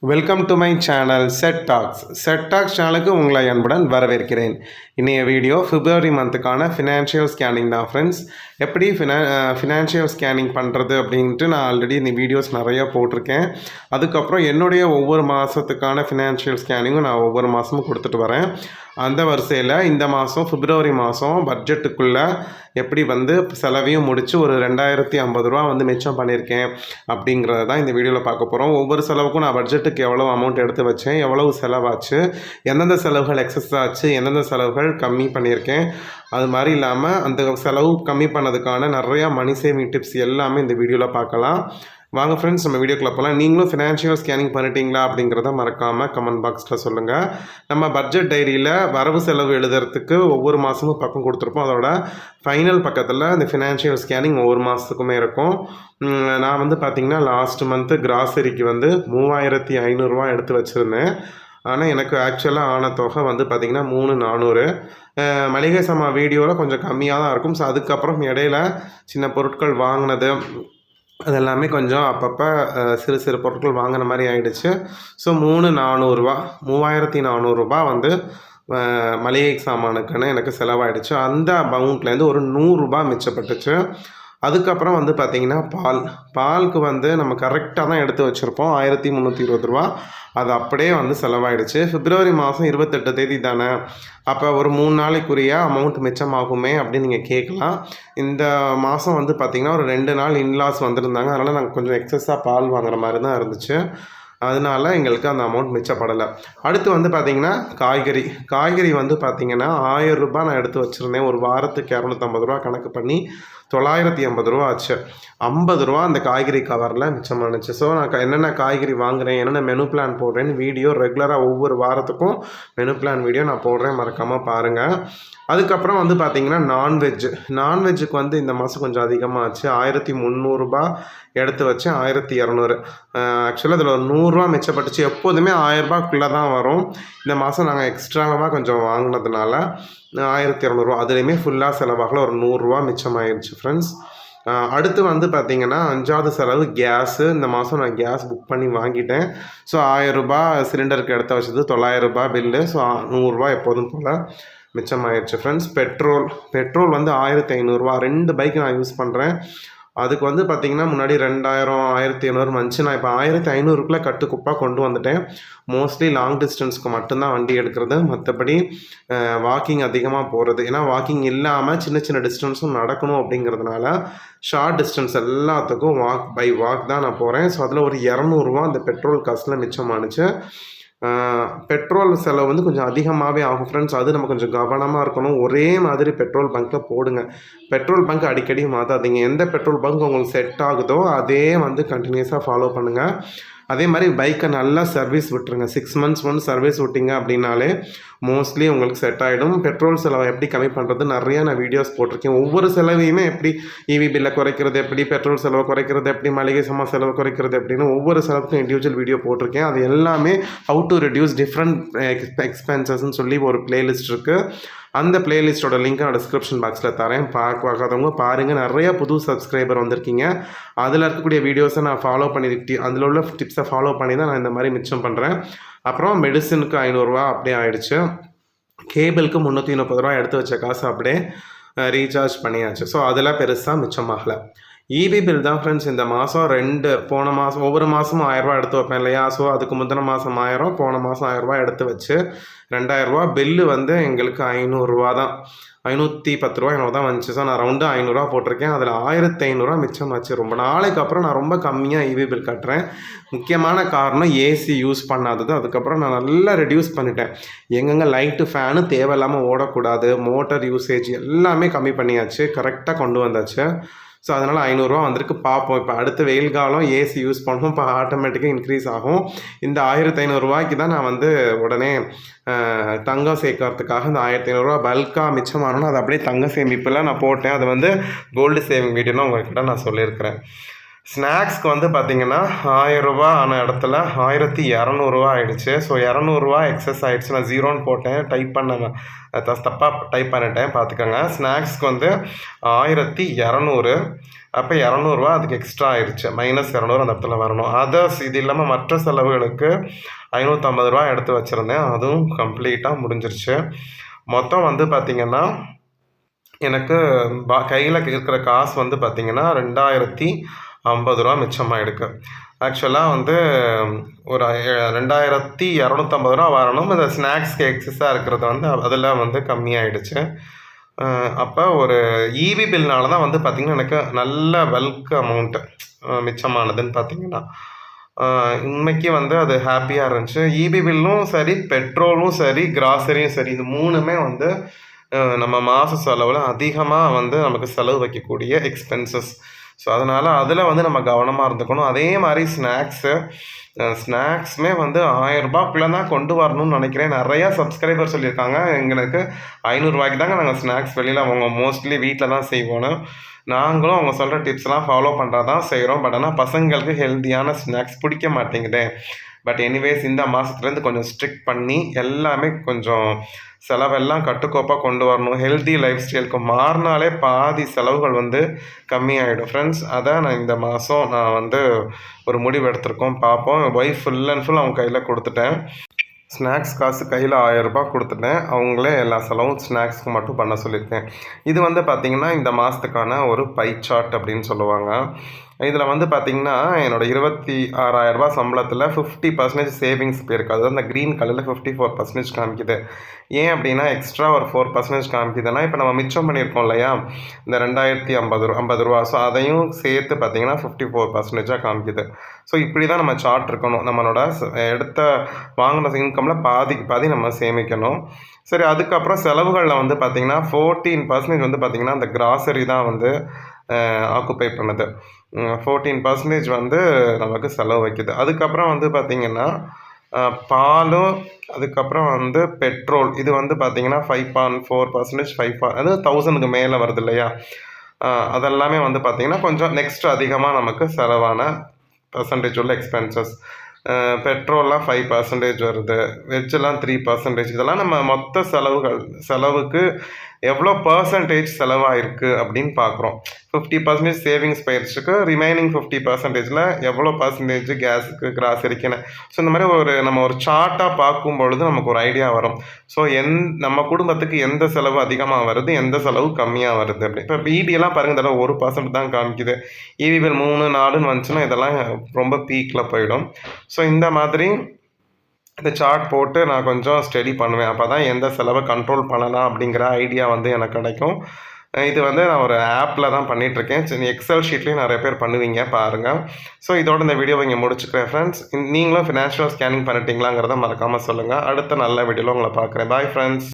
Welcome to my channel set tax சேனலுக்கு உங்களை அன்புடன் வரவேற்கிறேன். இன்றைய வீடியோ பிப்ரவரி மந்த்துக்கான ஃபினான்ஷியல் ஸ்கேனிங் தான் ஃப்ரெண்ட்ஸ். எப்படி ஃபினான்ஷியல் ஸ்கேனிங் பண்ணுறது அப்படின்ட்டு நான் ஆல்ரெடி இந்த வீடியோஸ் நிறையா போட்டிருக்கேன். அதுக்கப்புறம் என்னுடைய ஒவ்வொரு மாதத்துக்கான ஃபினான்ஷியல் ஸ்கேனிங்கும் நான் ஒவ்வொரு மாதமும் கொடுத்துட்டு வரேன். அந்த வரிசையில் இந்த மாதம் பிப்ரவரி மாதம் பட்ஜெட்டுக்குள்ளே எப்படி செலவையும் முடித்து ஒரு 2050 ரூபா மிச்சம் பண்ணியிருக்கேன் அப்படிங்கிறத தான் இந்த வீடியோவில் பார்க்க போகிறோம். ஒவ்வொரு செலவுக்கும் நான் பட்ஜெட்டுக்கு எவ்வளோ அமௌண்ட் எடுத்து வச்சேன், எவ்வளவு செலவாச்சு, எந்தெந்த செலவுகள் எக்ஸஸ் ஆச்சு, எந்தெந்த செலவுகள் கம்மி பண்ணியிருக்கேன், அது மாதிரி இல்லாமல் அந்த செலவு கம்மி பண்ணதுக்கான நிறையா மணி சேவிங் டிப்ஸ் எல்லாமே இந்த வீடியோவில் பார்க்கலாம். வாங்க ஃப்ரெண்ட்ஸ், நம்ம வீடியோக்குள்ள போகலாம். நீங்களும் ஃபினான்ஷியல் ஸ்கேனிங் பண்ணிட்டீங்களா அப்படிங்கிறத மறக்காமல் கமெண்ட் பாக்ஸில் சொல்லுங்கள். நம்ம பட்ஜெட் டைரியில் வரவு செலவு எழுதுறதுக்கு ஒவ்வொரு மாதமும் பக்கம் கொடுத்துருப்போம். அதோட ஃபைனல் பக்கத்தில் இந்த ஃபினான்ஷியல் ஸ்கேனிங் ஒவ்வொரு மாதத்துக்குமே இருக்கும். நான் பார்த்திங்கன்னா லாஸ்ட் மந்த்து கிராசரிக்கு 3500 ரூபா எடுத்து வச்சுருந்தேன். ஆனால் எனக்கு ஆக்சுவலாக ஆன தொகை பார்த்திங்கன்னா 3400. மளிகை சாமான் வீடியோவில் கொஞ்சம் கம்மியாக தான் இருக்கும். ஸோ அதுக்கப்புறம் இடையில சின்ன பொருட்கள் வாங்கினது அதெல்லாமே கொஞ்சம் அப்பப்போ சிறு சிறு பொருட்கள் வாங்கின மாதிரி ஆகிடுச்சு. ஸோ 3400 ரூபா மளிகை சாமானுக்குன்னு எனக்கு செலவாயிடுச்சு. அந்த அமௌண்ட்லேருந்து ஒரு 100 ரூபா மிச்சப்பட்டுச்சு. அதுக்கப்புறம் பார்த்திங்கன்னா பாலுக்கு நம்ம கரெக்டாக தான் எடுத்து வச்சுருப்போம் 1320 ரூபா. அது அப்படியே செலவாயிடுச்சு. பிப்ரவரி மாதம் 28 தேதி தானே, அப்போ ஒரு 3 நாளைக்குரிய அமௌண்ட் மிச்சமாகுமே அப்படின்னு நீங்கள் கேட்கலாம். இந்த மாதம் பார்த்திங்கன்னா ஒரு 2 நாள் இன்லாஸ் வந்திருந்தாங்க. அதனால் நாங்கள் கொஞ்சம் எக்ஸஸாக பால் வாங்குற மாதிரி தான் இருந்துச்சு. அதனால் எங்களுக்கு அந்த அமௌண்ட் மிச்சப்படலை. அடுத்து பார்த்திங்கன்னா காய்கறி பார்த்திங்கன்னா 1000 ரூபா நான் எடுத்து வச்சுருந்தேன். ஒரு வாரத்துக்கு 250 ரூபா கணக்கு பண்ணி 980 ரூபா ஆச்சு. 50 ரூபா அந்த காய்கறி கவரில் மிச்சமானுச்சு. ஸோ நான் என்னென்ன காய்கறி வாங்குகிறேன், என்னென்ன மெனு பிளான் போடுறேன்னு வீடியோ ரெகுலராக ஒவ்வொரு வாரத்துக்கும் மெனு பிளான் வீடியோ நான் போடுறேன், மறக்காமல் பாருங்கள். அதுக்கப்புறம் பார்த்திங்கன்னா நான்வெஜ்ஜுக்கு இந்த மாதம் கொஞ்சம் அதிகமாக ஆச்சு. 1300 ரூபா எடுத்து வச்சேன். 1200 ஆக்சுவலாக அதில் ஒரு 100 ரூபா மிச்சப்பட்டுச்சு. எப்போதுமே 1000 ரூபாய்க்குள்ளே தான் வரும். இந்த மாதம் நாங்கள் எக்ஸ்ட்ராவாக கொஞ்சம் வாங்கினதுனால 1200 ரூபா அதுலேயுமே ஃபுல்லாக செலவாகல. ஒரு 100 ரூபா மிச்சமாயிடுச்சு ஃப்ரெண்ட்ஸ். அடுத்து பார்த்திங்கன்னா 5வது செலவு கேஸு. இந்த மாதம் நான் கேஸ் புக் பண்ணி வாங்கிட்டேன். ஸோ 1000 ரூபா சிலிண்டருக்கு எடுத்து வச்சது 900 ரூபா பில்லு. ஸோ 100 ரூபா எப்போதும் போல் மிச்சமாயிடுச்சு ஃப்ரெண்ட்ஸ். பெட்ரோல் 1500 ரூபா. 2 பைக் நான் யூஸ் பண்ணுறேன். அதுக்கு பார்த்திங்கன்னா முன்னாடி 2000 1500 வந்துச்சு. நான் இப்போ 1500க்குள்ளே கட்டுக்குப்பாக கொண்டு வந்துட்டேன். மோஸ்ட்லி லாங் டிஸ்டன்ஸ்க்கு மட்டும்தான் வண்டி எடுக்கிறது, மற்றபடி வாக்கிங் அதிகமாக போகிறது. ஏன்னா வாக்கிங் இல்லாமல் சின்ன சின்ன டிஸ்டன்ஸும் நடக்கணும் அப்படிங்கிறதுனால ஷார்ட் டிஸ்டன்ஸ் எல்லாத்துக்கும் பை வாக் தான் நான் போகிறேன். ஸோ அதில் ஒரு 200 ரூபா அந்த பெட்ரோல் காசில் மிச்சமானுச்சு. பெட்ரோல் செலவு கொஞ்சம் அதிகமாகவே ஆகும் ஃப்ரெண்ட்ஸ். அது நம்ம கொஞ்சம் கவனமாக இருக்கணும். ஒரே மாதிரி பெட்ரோல் பங்க்கில் போடுங்க. பெட்ரோல் பங்க் அடிக்கடி மாற்றாதீங்க. எந்த பெட்ரோல் பங்க் உங்களுக்கு செட் ஆகுதோ அதே கண்டினியூஸாக ஃபாலோ பண்ணுங்கள். அதே மாதிரி பைக்கை நல்லா சர்வீஸ் விட்டுருங்க. 6 months ஒன்று சர்வீஸ் விட்டிங்க அப்படின்னாலே மோஸ்ட்லி உங்களுக்கு செட் ஆகிடும். பெட்ரோல் செலவை எப்படி கம்மி பண்ணுறது நிறையா நான் வீடியோஸ் போட்டிருக்கேன். ஒவ்வொரு செலவையுமே எப்படி இவி பில்லை குறைக்கிறது, எப்படி பெட்ரோல் செலவை குறைக்கிறது, எப்படி மளிகை சாமான் செலவு குறைக்கிறது அப்படின்னு ஒவ்வொரு செலவுக்கும் இண்டிவிஜுவல் வீடியோ போட்டிருக்கேன். அது எல்லாமே ஹவு டு ரெடியூஸ் டிஃப்ரெண்ட் எக்ஸ்பென்சஸ்ன்னு சொல்லி ஒரு பிளேலிஸ்ட் இருக்குது. அந்த பிளேலிஸ்ட்டோட லிங்க் நான் டிஸ்கிரிப்ஷன் பாக்ஸில் தரேன். பார்க்காதவங்க பாருங்கள். நிறையா புது சப்ஸ்கிரைபர் வந்திருக்கீங்க. அதில் இருக்கக்கூடிய வீடியோஸை நான் ஃபாலோ பண்ணி அதில் உள்ள டிப்ஸை ஃபாலோ பண்ணி தான் நான் இந்த மாதிரி மிச்சம் பண்ணுறேன். அப்புறம் மெடிசனுக்கு 500 ரூபா அப்படியே ஆகிடுச்சு. கேபிளுக்கு 330 ரூபா எடுத்து வச்ச காசு அப்படியே ரீசார்ஜ் பண்ணியாச்சு. ஸோ அதெல்லாம் பெருசாக மிச்சமாகலை. இபி பில் தான் ஃப்ரெண்ட்ஸ். இந்த மாதம் போன மாதம் ஒவ்வொரு மாதமும் 1000 ரூபா எடுத்து வைப்பேன் இல்லையா. ஸோ அதுக்கு முந்தின மாதம் 1000, போன மாதம் 1000 ரூபா எடுத்து வச்சு 2000 ரூபா பில்லு எங்களுக்கு 500 ரூபா தான், 510 ரூபா என்னவோ தான் வந்துச்சு. ஸோ நான் ரவுண்டு 500 ரூபா போட்டிருக்கேன். அதில் 1500 ரூபா மிச்சமாச்சு. ரொம்ப நாளைக்கு அப்புறம் நான் ரொம்ப கம்மியாக இபி பில் கட்டுறேன். முக்கியமான காரணம் ஏசி யூஸ் பண்ணாதது. அதுக்கப்புறம் நான் நல்லா ரெடியூஸ் பண்ணிட்டேன். எங்கெங்கே லைட்டு ஃபேனு தேவையில்லாமல் ஓடக்கூடாது, மோட்டர் யூசேஜ் எல்லாமே கம்மி பண்ணியாச்சு, கரெக்டாக கொண்டு வந்தாச்சு. ஸோ அதனால் 500 ரூபா வந்திருக்கு. பார்ப்போம். இப்போ அடுத்த வெயில் காலம் ஏசி யூஸ் பண்ணுவோம். இப்போ ஆட்டோமேட்டிக்காக இன்க்ரீஸ் ஆகும். இந்த 1500 ரூபாய்க்கு தான் நான் உடனே தங்கம் சேர்க்கறதுக்காக இந்த 1500 ரூபா பல்காக மிச்சமானோன்னா அது அப்படியே தங்க சேமிப்பில் நான் போட்டேன். அது கோல்டு சேவிங் வீடியோன்னு உங்கள்கிட்ட நான் சொல்லியிருக்கிறேன். ஸ்நாக்ஸ்க்கு வந்து பார்த்தீங்கன்னா ரூ. 1000 ஆன இடத்துல ரூ. 1200 ஆயிடுச்சு. ஸோ ரூ. 200 எக்ஸஸ் ஆயிடுச்சு. நான் 0ன்னு போட்டேன். தப்பாக டைப் பண்ணிட்டேன் பார்த்துக்கோங்க. ஸ்நாக்ஸ்க்கு வந்து 1200. அப்போ ரூ. 200 அதுக்கு எக்ஸ்ட்ரா ஆயிடுச்சு. -200 அந்த இடத்துல வரணும். அதர்ஸ் இது இல்லாமல் மற்ற செலவுகளுக்கு ரூ. 550 எடுத்து வச்சுருந்தேன். அதுவும் கம்ப்ளீட்டாக முடிஞ்சிருச்சு. மொத்தம் வந்து பார்த்திங்கன்னா எனக்கு கையில் இருக்கிற காசு வந்து பார்த்திங்கன்னா ரூ. 2050 மிச்சமாகிடுக்கு. ஆக்சுவலாக வந்து ஒரு ரூ. 2250 வரணும். இந்த ஸ்நாக்ஸ்க்கு எக்ஸஸாக இருக்கிறது வந்து அதில் வந்து கம்மியாயிடுச்சு. அப்போ ஒரு ஈபி பில்னால தான் வந்து பார்த்திங்கன்னா எனக்கு நல்ல பல்க் அமௌண்ட்டு மிச்சமானதுன்னு பார்த்திங்கன்னா உண்மைக்கு வந்து அது ஹாப்பியாக இருந்துச்சு. ஈபி பில்லும் சரி, பெட்ரோலும் சரி, கிராசரியும் சரி, இது 3மே வந்து நம்ம மாத செலவில் அதிகமாக வந்து நமக்கு செலவு வைக்கக்கூடிய எக்ஸ்பென்சஸ். ஸோ அதனால் அதில் வந்து நம்ம கவனமாக இருந்துக்கணும். அதே மாதிரி ஸ்நாக்ஸுமே வந்து ரூ. 1000 தான் கொண்டு வரணும்னு நினைக்கிறேன். நிறையா சப்ஸ்கிரைபர் சொல்லியிருக்காங்க, எங்களுக்கு ரூ. 500 தாங்க நாங்கள் ஸ்நாக்ஸ் வெளியில் அவங்க மோஸ்ட்லி வீட்டில் தான் செய்வோன்னு. நாங்களும் அவங்க சொல்கிற டிப்ஸ்லாம் ஃபாலோ பண்ணுறது தான் செய்கிறோம். பட் ஆனால் பசங்களுக்கு ஹெல்த்தியான ஸ்நாக்ஸ் பிடிக்க மாட்டேங்குது. பட் எனிவேஸ் இந்த மாதத்துலேருந்து கொஞ்சம் ஸ்ட்ரிக்ட் பண்ணி எல்லாமே கொஞ்சம் செலவெல்லாம் கட்டுக்கோப்பாக கொண்டு வரணும். ஹெல்த்தி லைஃப் ஸ்டைலுக்கு மாறினாலே பாதி செலவுகள் வந்து கம்மியாகிடும் ஃப்ரெண்ட்ஸ். அதை நான் இந்த மாதம் நான் வந்து ஒரு முடிவு எடுத்திருக்கோம், பார்ப்போம். ஒய்ஃப் ஃபுல் அண்ட் ஃபுல் அவங்க கையில் கொடுத்துட்டேன். ஸ்நாக்ஸ் காசு கையில் ரூ. 1000 கொடுத்துட்டேன். அவங்களே எல்லா செலவும் ஸ்நாக்ஸ்க்கு மட்டும் பண்ண சொல்லியிருக்கேன். இது வந்து பார்த்திங்கன்னா இந்த மாதத்துக்கான ஒரு பை சார்ட் அப்படின்னு சொல்லுவாங்க. இதில் வந்து பார்த்திங்கன்னா என்னோடய ரூ. 26,000 சம்பளத்தில் 50% சேவிங்ஸ் போயிருக்கு. அது அந்த க்ரீன் கலரில் 54% காமிக்குது. ஏன் அப்படின்னா எக்ஸ்ட்ரா ஒரு 4% காமிக்குதுன்னா, இப்போ நம்ம மிச்சம் பண்ணியிருக்கோம் இல்லையா இந்த ரூ. 2050. ஸோ அதையும் சேர்த்து பார்த்திங்கன்னா 54% காமிக்குது. ஸோ இப்படி தான் நம்ம சார்ட் இருக்கணும். நம்மளோட வாங்கின இன்கமில் பாதிக்கு பாதி நம்ம சேமிக்கணும். சரி, அதுக்கப்புறம் செலவுகளில் வந்து பார்த்திங்கன்னா 14% வந்து பார்த்திங்கன்னா அந்த கிராசரி தான் வந்து ஆக்குப்பை பண்ணுது. 14% வந்து நமக்கு செலவு வைக்குது. அதுக்கப்புறம் வந்து பார்த்திங்கன்னா பாலும், அதுக்கப்புறம் வந்து பெட்ரோல், இது வந்து பார்த்திங்கன்னா 5.4% அது 1000க்கு மேலே வருது இல்லையா, அதெல்லாமே வந்து பார்த்திங்கன்னா கொஞ்சம் நெக்ஸ்ட் அதிகமாக நமக்கு செலவான பர்சன்டேஜ் உள்ள எக்ஸ்பென்சஸ். பெட்ரோல்லாம் 5% வருது, வெஜ்ஜெல்லாம் 3%. இதெல்லாம் நம்ம மொத்த செலவுக்கு எவ்வளோ பர்சன்டேஜ் செலவாயிருக்கு அப்படின்னு பார்க்குறோம். 50% சேவிங்ஸ் போயிடுச்சுக்கு, ரிமைனிங் 50%ல் எவ்வளோ பர்சன்டேஜ் கேஸுக்கு, கிராசரிக்குன்னு. ஸோ இந்த மாதிரி நம்ம ஒரு சார்ட்டாக பார்க்கும் பொழுது நமக்கு ஒரு ஐடியா வரும். ஸோ நம்ம குடும்பத்துக்கு எந்த செலவு அதிகமாக வருது, எந்த செலவு கம்மியாக வருது அப்படி. இப்போ ஈபியெல்லாம் பாருங்கள், இதெல்லாம் 1% தான் காமிக்குது. ஈவி பில் 3, 4ன்னு வந்துச்சுன்னா இதெல்லாம் ரொம்ப பீக்கில் போயிடும். ஸோ இந்த மாதிரி இந்த சார்ட் போட்டு நான் கொஞ்சம் ஸ்டடி பண்ணுவேன். அப்போ தான் எந்த செலவை கண்ட்ரோல் பண்ணலாம் அப்படிங்கிற ஐடியா வந்து எனக்கு கிடைக்கும். இது வந்து நான் ஒரு ஆப்பில் தான் பண்ணிகிட்ருக்கேன். சரி, எக்ஸல் ஷீட்லேயும் நிறைய பேர் பண்ணுவீங்க, பாருங்கள். ஸோ இதோட இந்த வீடியோவை இங்கே முடிச்சுக்கிறேன் ஃப்ரெண்ட்ஸ். நீங்களும் ஃபினான்ஷியல் ஸ்கேனிங் பண்ணிட்டீங்களாங்கிறத மறக்காமல் சொல்லுங்கள். அடுத்த நல்ல வீடியோவில் உங்களை பார்க்குறேன். Bye friends.